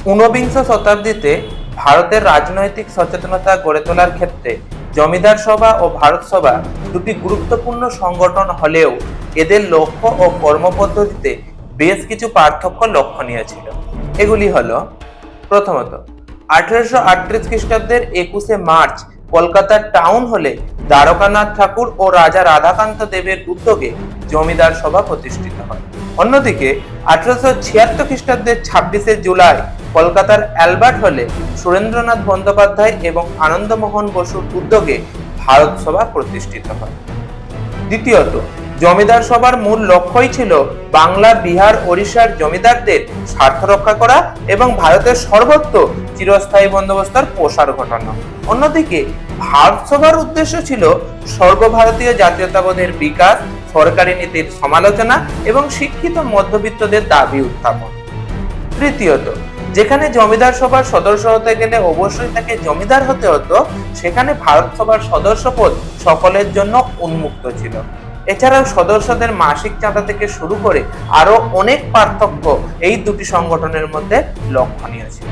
ঊনবিংশ শতাব্দীতে ভারতের রাজনৈতিক সচেতনতা গড়ে তোলার ক্ষেত্রে জমিদার সভা ও ভারত সভা দুটি গুরুত্বপূর্ণ সংগঠন হলেও এদের লক্ষ্য ও কর্মপদ্ধতিতে বেশ কিছু পার্থক্য লক্ষণীয় ছিল। এগুলি হলো, প্রথমত, 1838 খ্রিস্টাব্দের 21শে মার্চ কলকাতার টাউন হলে দ্বারকানাথ ঠাকুর ও রাজা রাধাকান্ত দেবের উদ্যোগে জমিদার সভা প্রতিষ্ঠিত হয়। অন্যদিকে 1876 খ্রিস্টাব্দের 26শে জুলাই কলকাতার অ্যালবার্ট হলে সুরেন্দ্রনাথ বন্দ্যোপাধ্যায় এবং আনন্দমোহন বসুর উদ্যোগে ভারত সভা প্রতিষ্ঠিত হয়। দ্বিতীয়ত, জমিদার সভার মূল লক্ষ্যই ছিল বাংলা, বিহার, ওড়িশার জমিদারদের স্বার্থ রক্ষা করা এবং ভারতের সর্বত্র চিরস্থায়ী বন্দোবস্তের প্রসার ঘটানো। অন্যদিকে ভারত সভার উদ্দেশ্য ছিল সর্বভারতীয় জাতীয়তাবাদের বিকাশ, সরকারি নীতির সমালোচনা এবং শিক্ষিত মধ্যবিত্তদের দাবি উত্থাপন। তৃতীয়ত, যেখানে জমিদার সভার সদস্য হতে গেলে অবশ্যই তাকে জমিদার হতে হতো, সেখানে ভারত সভার সদস্যপদ সকলের জন্য উন্মুক্ত ছিল। এছাড়াও সদস্যদের মাসিক চাঁদা থেকে শুরু করে আরো অনেক পার্থক্য এই দুটি সংগঠনের মধ্যে লক্ষণীয় ছিল।